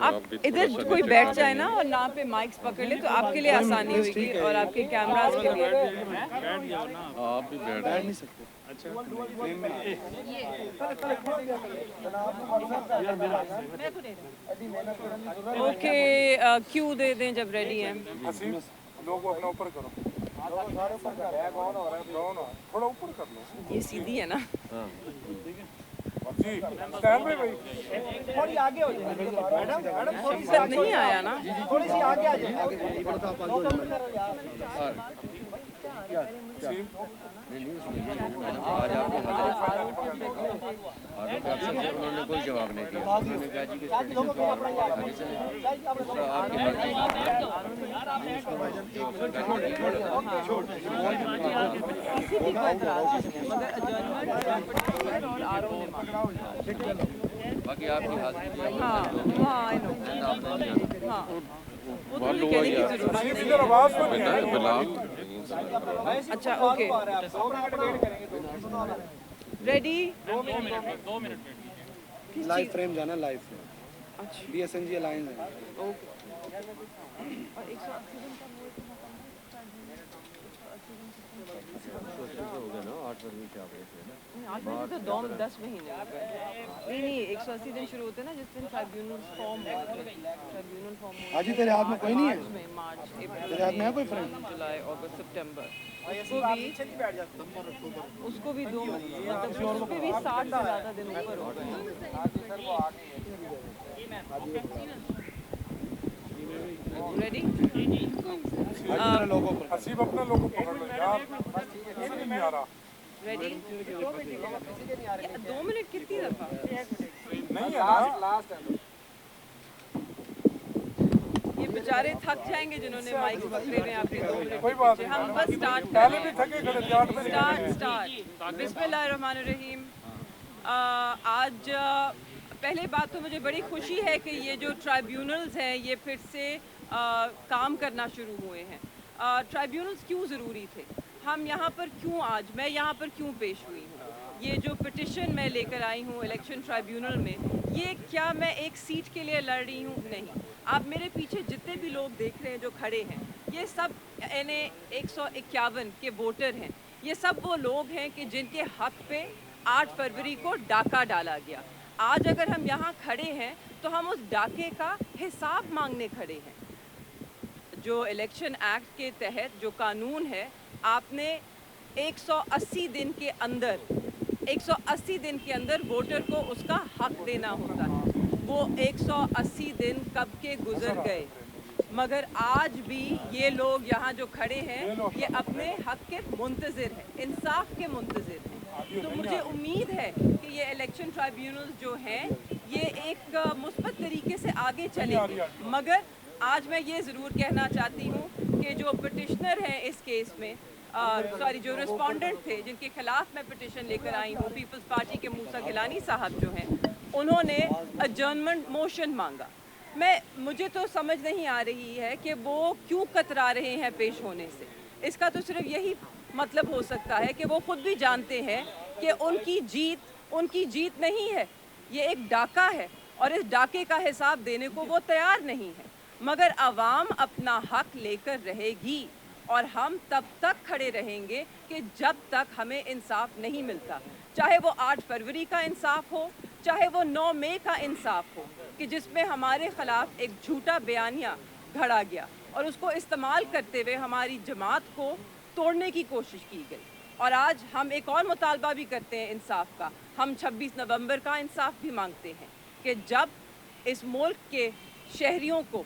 आप इधर कोई बैठ जाए ना और ना पे माइक्स पकड़ ले तो आपके लिए आसानी होगी और आपके कैमरास के लिए। आप भी बैठ नहीं सकते। ओके, क्यू दे दें जब रेडी हैं। लोगों अपना ऊपर करो, थोड़ा ऊपर कर लो। ये सीधी है ना। जी स्टैंड पे भाई थोड़ी आगे हो जाए मैडम, थोड़ी सी आगे नहीं आया ना। थोड़ी सी आगे आ जाए। आज आपके उन्होंने कोई जवाब नहीं दिया। उन्होंने कहा जी कि आगे चले आपके बाकी आपकी हाजिरी इधर आवाज तो नहीं है। अच्छा okay, ready. 2 minute live frame जाना, लाइव फ्रेम। अच्छा BSNG अलायंस है। ओके। हो गया ना 8 फरवरी से आप आज तो 10 महीने हो गए। नहीं 180 दिन शुरू होते हैं ना जिस दिन ट्राइब्यूनल फॉर्म आज ही तेरे हाथ में कोई नहीं है? मार्च तेरे हाथ में है कोई फ्रेम? जुलाई अगस्त सितंबर उसको भी 2 मतलब उस पे भी 60 से ज़्यादा दिन ऊपर हो गए। रेडी। हसीब अपना लोगो पकड़ लो यार, नहीं आ रहा। रेडी। 2 मिनट कितनी दफा नहीं है लास्ट है। ये बेचारे थक जाएंगे जिन्होंने माइक पकड़े हुए आपके 2 मिनट। कोई बात हम बस स्टार्ट पहले भी थके खड़े थे 8 बजे। स्टार्ट। बिस्मिल्लाहिर्रहमानिर्रहीम। आज पहले बात तो मुझे बड़ी खुशी है कि ये जो ट्राइब्यूनल्स हैं ये फिर से काम करना शुरू हुए हैं। ट्राइब्यूनल्स क्यों ज़रूरी थे, हम यहाँ पर क्यों आज मैं यहाँ पर क्यों पेश हुई हूँ, ये जो पिटिशन मैं लेकर आई हूँ इलेक्शन ट्राइब्यूनल में, ये क्या मैं एक सीट के लिए लड़ रही हूँ? नहीं। आप मेरे पीछे जितने भी लोग देख रहे हैं जो खड़े हैं ये सब NA 151 के वोटर हैं। ये सब वो लोग हैं कि जिनके हक पे 8 फरवरी को डाका डाला गया। आज अगर हम यहाँ खड़े हैं तो हम उस डाके का हिसाब मांगने खड़े हैं। जो इलेक्शन एक्ट के तहत जो कानून है, आपने 180 दिन के अंदर वोटर को उसका हक देना होता है। वो 180 दिन कब के गुजर गए, मगर आज भी ये लोग यहाँ जो खड़े हैं ये अपने हक के मुंतज़िर हैं, इंसाफ के मुंतज़िर हैं। तो मुझे उम्मीद है कि ये इलेक्शन ट्राइब्यूनल्स जो हैं ये एक मुस्बत तरीके से आगे चलेंगे। मगर आज मैं ये ज़रूर कहना चाहती हूँ कि जो पिटिशनर हैं इस केस में जो रिस्पोंडेंट थे जिनके खिलाफ मैं पिटिशन लेकर आई हूँ, पीपल्स पार्टी के मूसा गिलानी साहब जो हैं, उन्होंने अजर्नमेंट मोशन मांगा। मुझे तो समझ नहीं आ रही है कि वो क्यों कतरा रहे हैं पेश होने से। इसका तो सिर्फ यही मतलब हो सकता है कि वो खुद भी जानते हैं कि उनकी जीत नहीं है, ये एक डाका है और इस डाके का हिसाब देने को वो तैयार नहीं है। मगर आवाम अपना हक लेकर रहेगी और हम तब तक खड़े रहेंगे कि जब तक हमें इंसाफ नहीं मिलता, चाहे वो 8 फरवरी का इंसाफ हो, चाहे वो 9 मई का इंसाफ हो, कि जिसमें हमारे ख़िलाफ़ एक झूठा बयानिया घड़ा गया और उसको इस्तेमाल करते हुए हमारी जमात को तोड़ने की कोशिश की गई। और आज हम एक और मुतालबा भी करते हैं इंसाफ का। हम 26 नवंबर का इंसाफ भी मांगते हैं कि जब इस मुल्क के शहरियों को,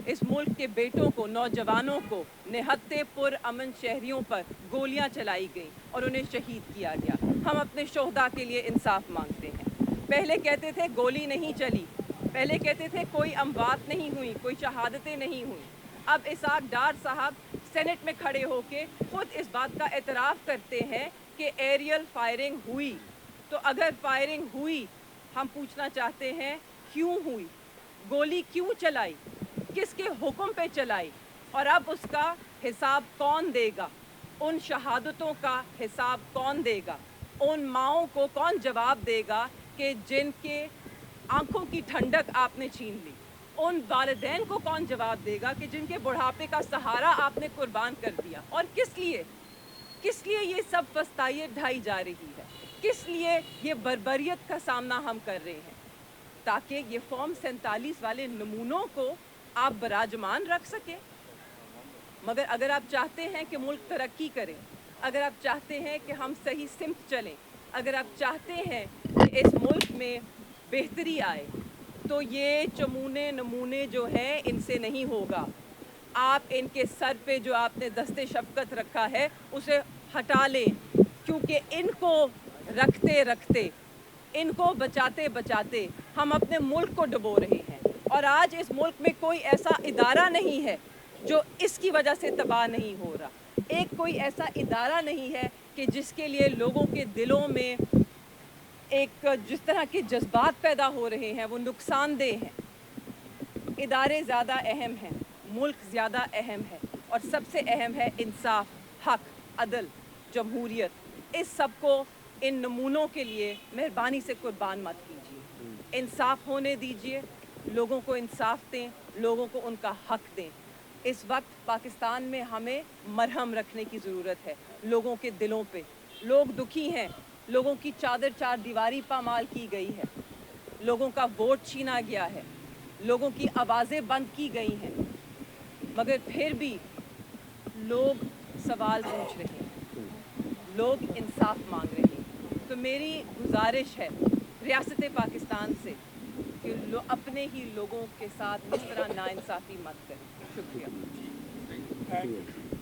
इस मुल्क के बेटों को, नौजवानों को निहत्ते पुरअमन शहरियों पर गोलियां चलाई गई और उन्हें शहीद किया गया, हम अपने शोहदा के लिए इंसाफ मांगते हैं। पहले कहते थे गोली नहीं चली, पहले कहते थे कोई अमवात नहीं हुई, कोई शहादतें नहीं हुई। अब इसाक डार साहब सेनेट में खड़े होके खुद इस बात का एतराफ़ करते हैं कि एरियल फायरिंग हुई। तो अगर फायरिंग हुई, हम पूछना चाहते हैं क्यों हुई, गोली क्यों चलाई, किसके हुक्म पे चलाई, और अब उसका हिसाब कौन देगा? उन शहादतों का हिसाब कौन देगा? उन माओं को कौन जवाब देगा कि जिनके आंखों की ठंडक आपने छीन ली। उन वालिदैन को कौन जवाब देगा कि जिनके बुढ़ापे का सहारा आपने कुर्बान कर दिया? और किस लिए ये सब फस्तायत ढाई जा रही है? किस लिए ये बर्बरियत का सामना हम कर रहे हैं? ताकि ये फॉर्म 47 वाले नमूनों को आप बराजमान रख सकें। मगर अगर आप चाहते हैं कि मुल्क तरक्की करे, अगर आप चाहते हैं कि हम सही सिमत चलें, अगर आप चाहते हैं कि इस मुल्क में बेहतरी आए, तो ये चमूने नमूने जो हैं इनसे नहीं होगा। आप इनके सर पे जो आपने दस्ते शफ़क़त रखा है उसे हटा लें, क्योंकि इनको रखते रखते, इनको बचाते बचाते हम अपने मुल्क को डुबो रहे हैं। और आज इस मुल्क में कोई ऐसा इदारा नहीं है जो इसकी वजह से तबाह नहीं हो रहा। एक कोई ऐसा इदारा नहीं है कि जिसके लिए लोगों के दिलों में एक जिस तरह के जज्बात पैदा हो रहे हैं वो नुकसानदेह हैं। इदारे ज़्यादा अहम हैं, मुल्क ज़्यादा अहम है, और सबसे अहम है इंसाफ, हक, अदल, जमहूरियत। इस सब को इन नमूनों के लिए मेहरबानी से कुर्बान मत कीजिए। इंसाफ होने दीजिए, लोगों को इंसाफ दें, लोगों को उनका हक दें। इस वक्त पाकिस्तान में हमें मरहम रखने की ज़रूरत है लोगों के दिलों पे। लोग दुखी हैं, लोगों की चादर चार दीवारी पामाल की गई है, लोगों का वोट छीना गया है, लोगों की आवाज़ें बंद की गई हैं, मगर फिर भी लोग सवाल पूछ रहे हैं, लोग इंसाफ मांग रहे हैं। तो मेरी गुजारिश है रियासत पाकिस्तान से कि अपने ही लोगों के साथ इस तरह नाइंसाफ़ी मत करें। शुक्रिया। Thank you.